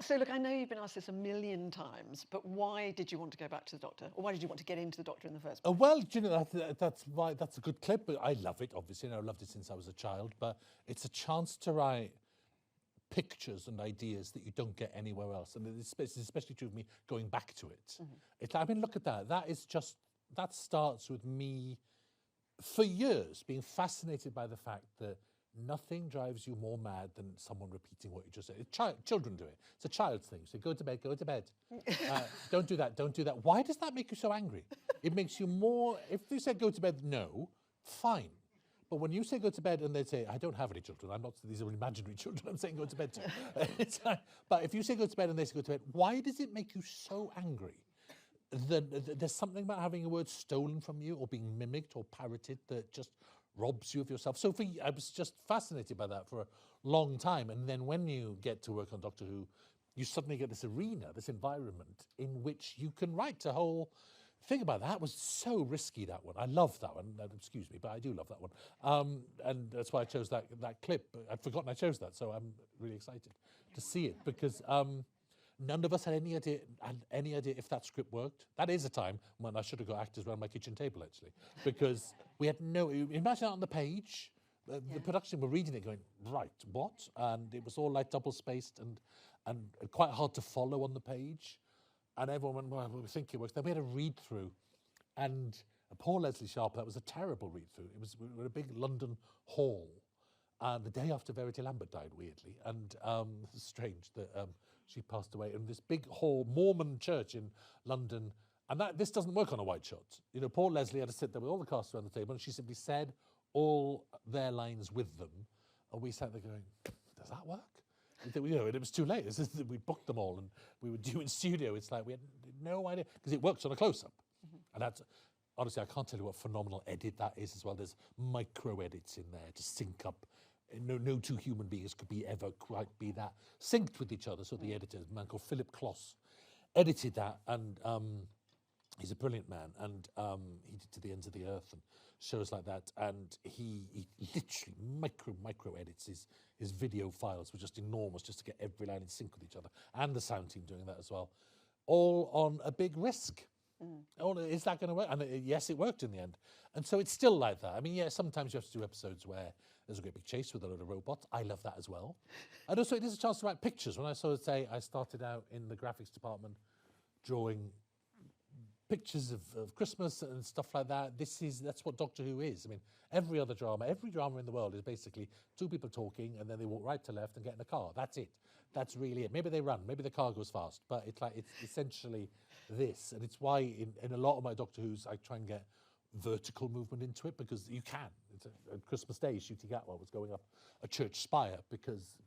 So look, I know you've been asked this a million times, but why did you want to go back to the Doctor? Or why did you want to get into the Doctor in the first place? Well, do you know, that's a good clip. But I love it, obviously, and I've loved it since I was a child. But it's a chance to write pictures and ideas that you don't get anywhere else. And it's especially true of me going back to it. It's like, I mean, look at that. That starts with me, for years, being fascinated by the fact that nothing drives you more mad than someone repeating what you just said. Children do it. It's a child's thing. So go to bed, go to bed. Don't do that, don't do that. Why does that make you so angry? It makes you more, if you said go to bed, no, fine. But when you say go to bed and they say, I don't have any children, I'm not, these are imaginary children I'm saying go to bed to. It's like, but if you say go to bed and they say go to bed, why does it make you so angry? There's something about having a word stolen from you or being mimicked or parroted that just robs you of yourself. So I was just fascinated by that for a long time. And then when you get to work on Doctor Who, you suddenly get this arena, this environment in which you can write a whole thing about that. It was so risky, that one. I love that one. Excuse me, but I do love that one. And that's why I chose that clip. I'd forgotten I chose that, so I'm really excited to see it because none of us had any idea if that script worked. That is a time when I should have got actors around my kitchen table, actually, because we had no. Imagine that on the page. The production were reading it, going, right, what? And it was all like double spaced and quite hard to follow on the page. And everyone went, well, we think it works. Then we had a read through, and poor Leslie Sharp. That was a terrible read through. We were in a big London hall, and the day after Verity Lambert died, weirdly, and it's strange that. She passed away in this big hall, Mormon church in London. And this doesn't work on a wide shot. You know, poor Leslie had to sit there with all the cast around the table and she simply said all their lines with them. And we sat there going, does that work? You know, and it was too late. We booked them all and we were due in studio. It's like we had no idea because it works on a close-up. And that's, honestly, I can't tell you what phenomenal edit that is as well. There's micro edits in there to sync up. No two human beings could ever quite be that synced with each other. So the editor, a man called Philip Kloss, edited that, and he's a brilliant man. And he did To the Ends of the Earth and shows like that. And he literally micro edits his video files, were just enormous, just to get every line in sync with each other. And the sound team doing that as well, all on a big risk. Oh, is that going to work? And yes, it worked in the end. And so it's still like that. I mean, yeah, sometimes you have to do episodes where there's a great big chase with a load of robots. I love that as well. And also it is a chance to write pictures. When I say I started out in the graphics department drawing pictures of Christmas and stuff like that. That's what Doctor Who is. I mean, every drama in the world is basically two people talking and then they walk right to left and get in a car. That's it. That's really it. Maybe they run, maybe the car goes fast, but it's essentially this. And it's why in a lot of my Doctor Who's I try and get vertical movement into it because you can. It's a Christmas Day shooting at what was going up a church spire because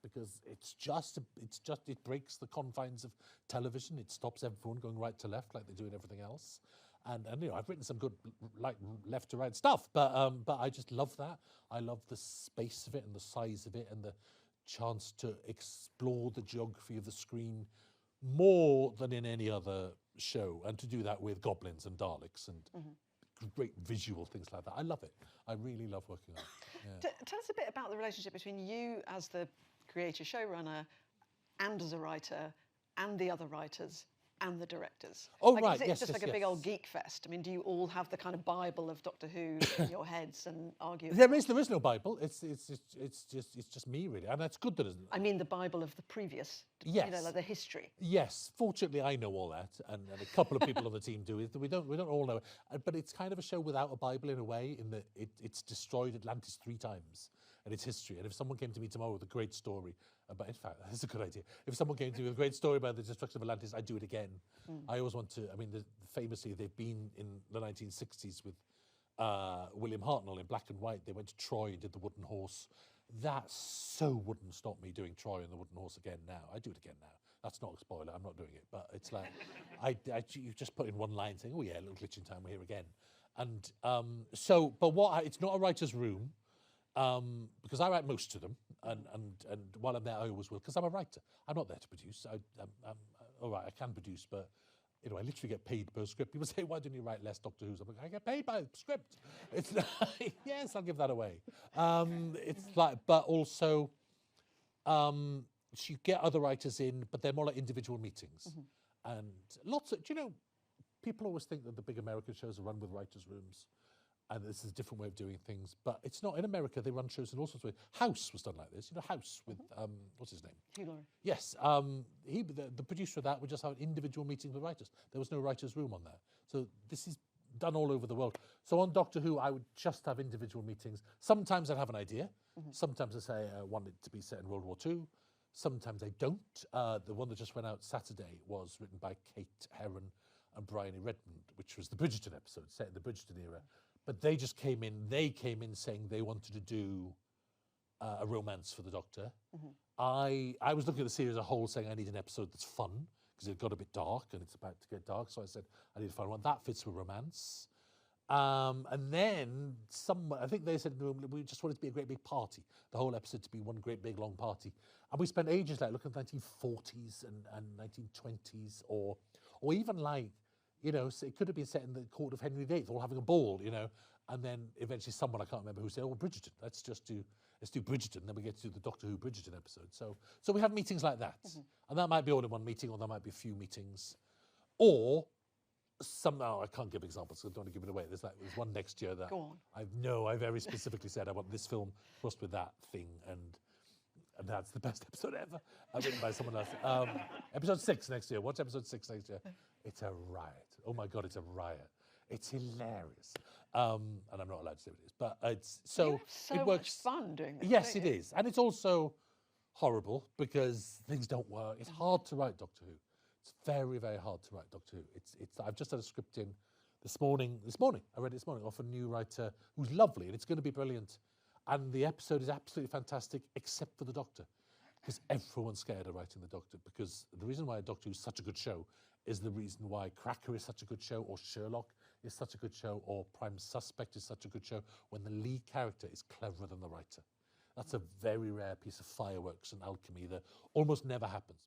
it breaks the confines of television. It stops everyone going right to left like they do in everything else. And you know, I've written some good like left to right stuff, but I just love that. I love the space of it and the size of it and the chance to explore the geography of the screen more than in any other show, and to do that with goblins and Daleks and great visual things like that. I love it. I really love working on it. Yeah. Tell us a bit about the relationship between you as the creator showrunner and as a writer and the other writers and the directors. Oh, like, right, is it yes, just yes, like a big yes. old geek fest? I mean, do you all have the kind of Bible of Doctor Who in your heads and argue? There is no Bible. It's just me really, and that's good that isn't. I mean, the Bible of the previous. Yes. You know, like the history. Yes, fortunately I know all that, and a couple of people on the team do. We don't all know, but it's kind of a show without a Bible in a way, in that it's destroyed Atlantis 3 times in its history. And if someone came to me tomorrow with a great story about, in fact, that's a good idea. If someone came to me with a great story about the destruction of Atlantis, I'd do it again. I always want to. I mean, famously, they've been in the 1960s with William Hartnell in black and white. They went to Troy and did the wooden horse. That so wouldn't stop me doing Troy and the wooden horse again now. I do it again now. That's not a spoiler. I'm not doing it, but it's like you just put in one line saying, "Oh yeah, a little glitch in time. We're here again." And it's not a writer's room. Because I write most of them, and while I'm there, I always will, because I'm a writer. I'm not there to produce. All right, I can produce, but you know, I literally get paid per script. People say, "Why don't you write less Doctor Who's?" I'm like, I get paid by script. It's like, yes, I'll give that away. It's like, but also, you get other writers in, but they're more like individual meetings. And lots of, people always think that the big American shows are run with writers' rooms, and this is a different way of doing things, but it's not. In America, they run shows in all sorts of ways. House was done like this. House with, what's his name? Hugh Laurie. Yes, the producer of that would just have an individual meeting with writers. There was no writer's room on there. So this is done all over the world. So on Doctor Who, I would just have individual meetings. Sometimes I'd have an idea. Sometimes I say I want it to be set in World War II. Sometimes I don't. The one that just went out Saturday was written by Kate Herron and Bryony Redmond, which was the Bridgerton episode, set in the Bridgerton era. But they just came in saying they wanted to do a romance for the Doctor. I was looking at the series as a whole saying I need an episode that's fun, because it got a bit dark and it's about to get dark. So I said, I need a fun one. That fits with romance. And then I think they said in the room, we just wanted it to be a great big party. The whole episode to be one great big long party. And we spent ages like looking at the 1940s and 1920s or even like, so it could have been set in the court of Henry VIII, all having a ball, and then eventually someone, I can't remember who, said, oh, Bridgerton, let's do Bridgerton, then we get to do the Doctor Who Bridgerton episode. So we have meetings like that. And that might be all in one meeting, or there might be a few meetings. Or somehow, I can't give examples, so I don't want to give it away. There's one next year that Go on. I very specifically said I want this film crossed with that thing, and that's the best episode ever. Written by someone else. Episode 6 next year. Watch episode 6 next year. It's a riot. Oh my God, it's a riot. It's hilarious. And I'm not allowed to say what it is, but it's so it works. Much fun doing this. Yes, it is, and it's also horrible because things don't work. It's hard to write Doctor Who. It's very, very hard to write Doctor Who. It's. I've just had a script in this morning. I read it this morning off a new writer who's lovely, and it's going to be brilliant. And the episode is absolutely fantastic, except for the Doctor, because everyone's scared of writing the Doctor. Because the reason why Doctor Who is such a good show is the reason why Cracker is such a good show, or Sherlock is such a good show, or Prime Suspect is such a good show, when the lead character is cleverer than the writer. That's a very rare piece of fireworks and alchemy that almost never happens.